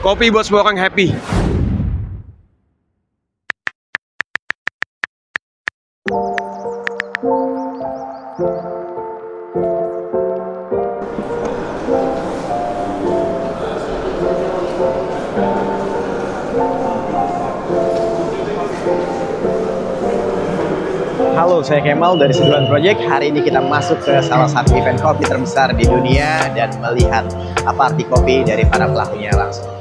Kopi buat semua orang happy. Halo, saya Kemal dari Seduhan Project. Hari ini kita masuk ke salah satu event kopi terbesar di dunia dan melihat apa arti kopi dari para pelakunya langsung.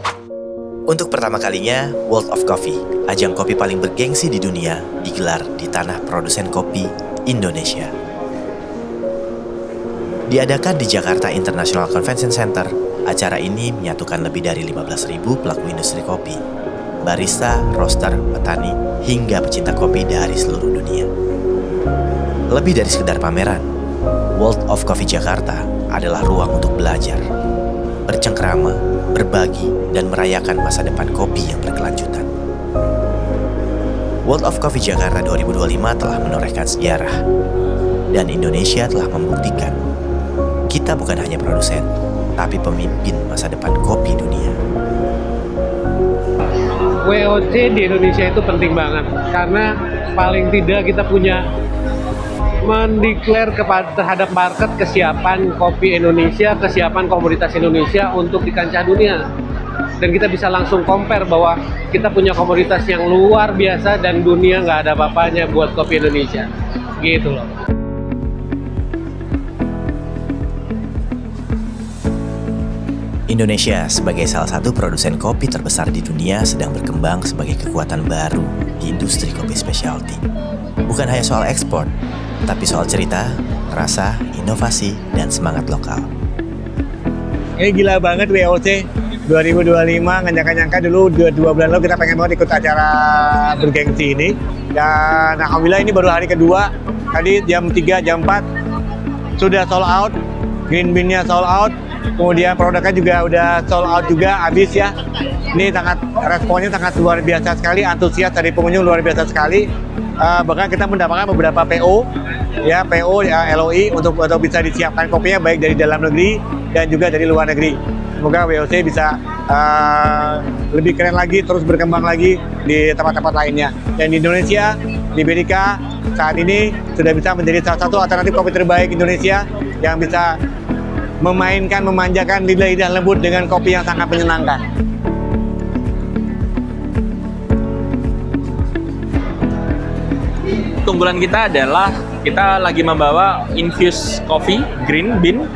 Untuk pertama kalinya, World of Coffee, ajang kopi paling bergengsi di dunia, digelar di tanah produsen kopi Indonesia. Diadakan di Jakarta International Convention Center, acara ini menyatukan lebih dari 15.000 pelaku industri kopi, barista, roaster, petani, hingga pecinta kopi dari seluruh dunia. Lebih dari sekedar pameran, World of Coffee Jakarta adalah ruang untuk belajar, bercengkrama, berbagi, dan merayakan masa depan kopi yang berkelanjutan. World of Coffee Jakarta 2025 telah menorehkan sejarah, dan Indonesia telah membuktikan kita bukan hanya produsen, tapi pemimpin masa depan kopi dunia. WOC di Indonesia itu penting banget, karena paling tidak kita punya mendeklar terhadap market kesiapan kopi Indonesia, kesiapan komoditas Indonesia untuk di kancah dunia. Dan kita bisa langsung compare bahwa kita punya komoditas yang luar biasa dan dunia nggak ada apa-apanya buat kopi Indonesia. Gitu loh. Indonesia sebagai salah satu produsen kopi terbesar di dunia sedang berkembang sebagai kekuatan baru di industri kopi specialty. Bukan hanya soal ekspor, tapi soal cerita, rasa, inovasi, dan semangat lokal. Ini gila banget WOC 2025, nggak nyangka dulu 2 bulan lalu kita pengen banget ikut acara bergengsi ini. Dan alhamdulillah ini baru hari kedua, tadi jam 3, jam 4 sudah sold out, green bean-nya sold out, kemudian produknya juga udah sold out juga, habis ya. Ini responnya sangat luar biasa sekali, antusias dari pengunjung luar biasa sekali. Bahkan kita mendapatkan beberapa PO, LOI untuk bisa disiapkan kopinya baik dari dalam negeri dan juga dari luar negeri. Semoga WOC bisa lebih keren lagi, terus berkembang lagi di tempat-tempat lainnya. Dan di Indonesia, di BDK saat ini sudah bisa menjadi salah satu alternatif kopi terbaik Indonesia yang bisa memanjakan lidah lembut dengan kopi yang sangat menyenangkan. Keunggulan kita adalah kita lagi membawa infused coffee green bean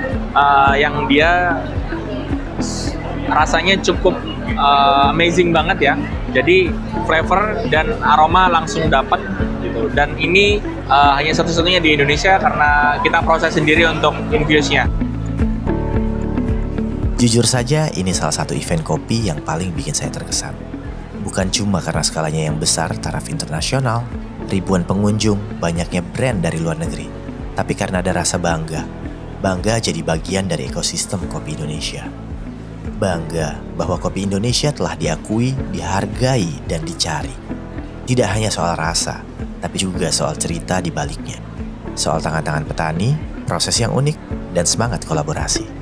yang dia rasanya cukup amazing banget ya. Jadi flavor dan aroma langsung dapat gitu. Dan ini hanya satu-satunya di Indonesia karena kita proses sendiri untuk infuse-nya. Jujur saja, ini salah satu event kopi yang paling bikin saya terkesan. Bukan cuma karena skalanya yang besar, taraf internasional, ribuan pengunjung, banyaknya brand dari luar negeri, tapi karena ada rasa bangga jadi bagian dari ekosistem kopi Indonesia. Bangga bahwa kopi Indonesia telah diakui, dihargai, dan dicari. Tidak hanya soal rasa, tapi juga soal cerita di baliknya. Soal tangan-tangan petani, proses yang unik, dan semangat kolaborasi.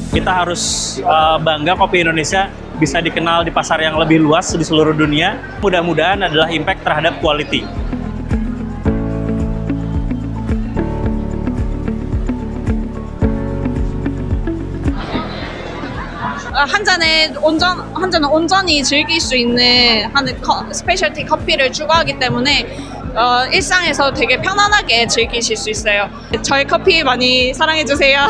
Kita harus bangga kopi Indonesia bisa dikenal di pasar yang lebih luas di seluruh dunia. Mudah-mudahan adalah impact terhadap quality. 한 잔을 온전히 즐길 수 있는 스페셜티 커피를 추구하기 때문에 일상에서 되게 편안하게 즐기실 수 있어요. 저희 커피 많이 사랑해 주세요.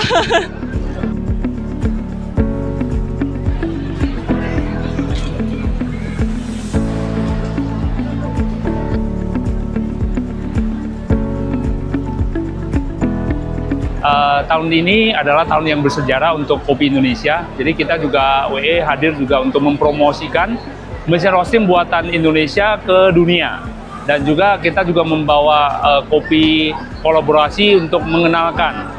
Tahun ini adalah tahun yang bersejarah untuk kopi Indonesia. Jadi kita juga WE hadir juga untuk mempromosikan mesin roasting buatan Indonesia ke dunia. Dan juga kita juga membawa kopi kolaborasi untuk mengenalkan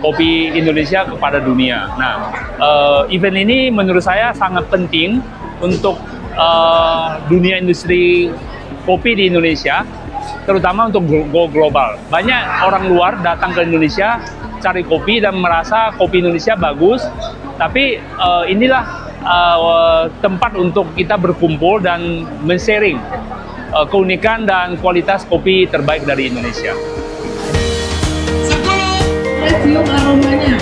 kopi Indonesia kepada dunia. Nah, event ini menurut saya sangat penting untuk dunia industri kopi di Indonesia, terutama untuk go global. Banyak orang luar datang ke Indonesia cari kopi dan merasa kopi Indonesia bagus, Tapi inilah tempat untuk kita berkumpul dan men-sharing keunikan dan kualitas kopi terbaik dari Indonesia. Cium aromanya.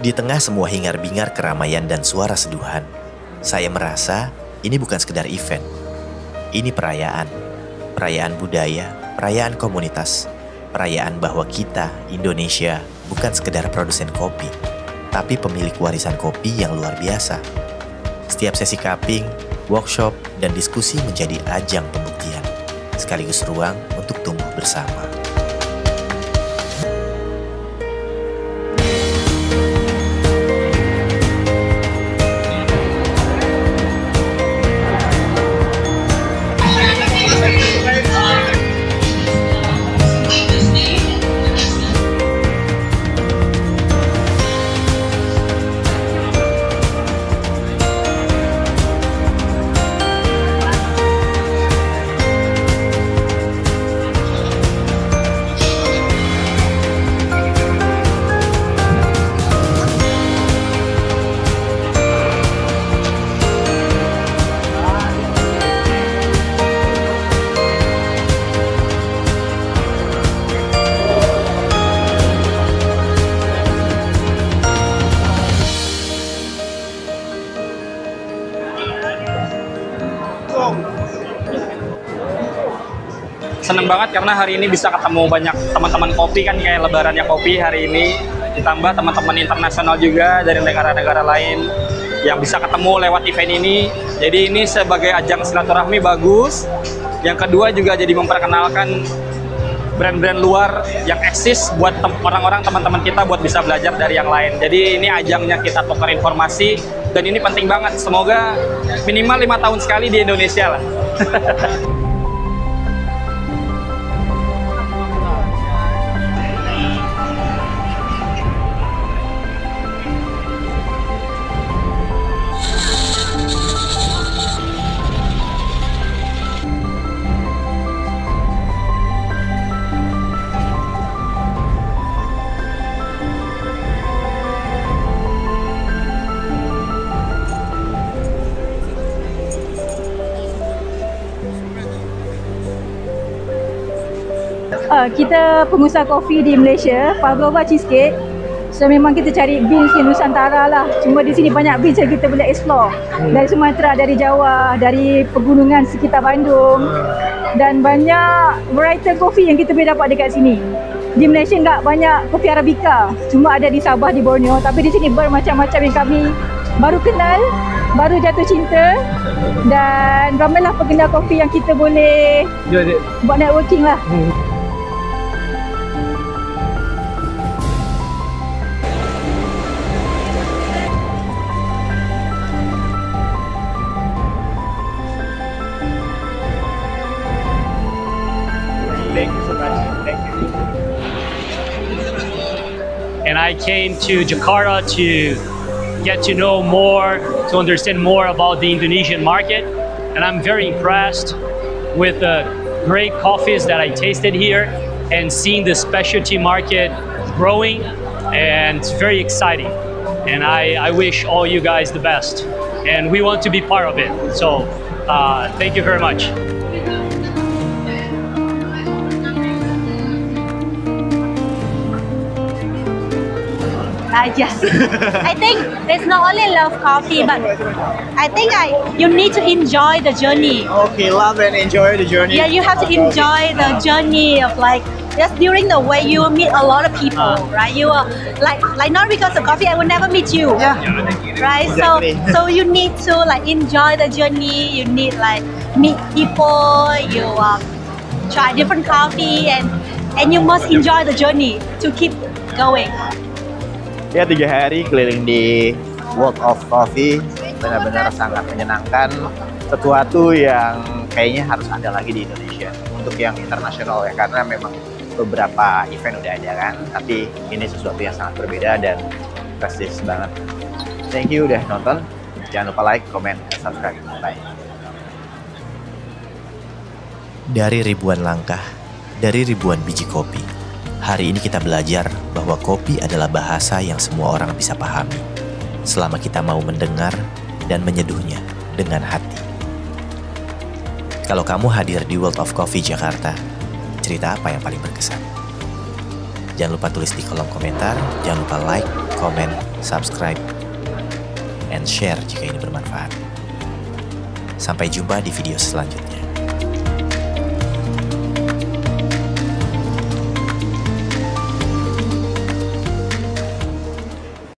Di tengah semua hingar-bingar keramaian dan suara seduhan, saya merasa ini bukan sekedar event. Ini perayaan. Perayaan budaya, perayaan komunitas, perayaan bahwa kita, Indonesia, bukan sekedar produsen kopi, tapi pemilik warisan kopi yang luar biasa. Setiap sesi cupping, workshop, dan diskusi menjadi ajang pembuktian, sekaligus ruang untuk tumbuh bersama. Seneng banget karena hari ini bisa ketemu banyak teman-teman kopi, kan kayak lebarannya kopi hari ini, ditambah teman-teman internasional juga dari negara-negara lain yang bisa ketemu lewat event ini. Jadi ini sebagai ajang silaturahmi bagus. Yang kedua juga jadi memperkenalkan brand-brand luar yang eksis buat orang-orang, teman-teman kita buat bisa belajar dari yang lain. Jadi ini ajangnya kita tukar informasi dan ini penting banget. Semoga minimal 5 tahun sekali di Indonesia lah. Kita pengusaha kopi di Malaysia, Pavlova Cheesecake. So memang kita cari beans di Nusantara lah. Cuma di sini banyak beans yang kita boleh explore. Dari Sumatera, dari Jawa, dari pegunungan sekitar Bandung. Dan banyak variety kopi yang kita boleh dapat dekat sini. Di Malaysia enggak banyak kopi Arabica. Cuma ada di Sabah, di Borneo. Tapi di sini bermacam-macam yang kami baru kenal, baru jatuh cinta. Dan ramailah pengguna kopi yang kita boleh buat networking lah. Thank you so much. Thank you. And I came to Jakarta to get to know more, to understand more about the Indonesian market. And I'm very impressed with the great coffees that I tasted here and seeing the specialty market growing. And it's very exciting. And I wish all you guys the best. And we want to be part of it. So thank you very much. I think it's not only love coffee, but I think you need to enjoy the journey. Okay, love and enjoy the journey. Yeah, you have to enjoy the journey of like just during the way you will meet a lot of people, right? You are like not because of coffee, I will never meet you. Yeah. Right. Exactly. So you need to like enjoy the journey. You need like meet people. You try different coffee and you must enjoy the journey to keep going. Ya, 3 hari keliling di World of Coffee benar-benar sangat menyenangkan. Sesuatu yang kayaknya harus ada lagi di Indonesia untuk yang internasional ya, karena memang beberapa event udah ada kan, tapi ini sesuatu yang sangat berbeda dan prestis banget. Thank you udah nonton. Jangan lupa like, comment, dan subscribe. Bye. Dari ribuan langkah, dari ribuan biji kopi, hari ini kita belajar bahwa kopi adalah bahasa yang semua orang bisa pahami, selama kita mau mendengar dan menyeduhnya dengan hati. Kalau kamu hadir di World of Coffee Jakarta, cerita apa yang paling berkesan? Jangan lupa tulis di kolom komentar, jangan lupa like, comment, subscribe, and share jika ini bermanfaat. Sampai jumpa di video selanjutnya.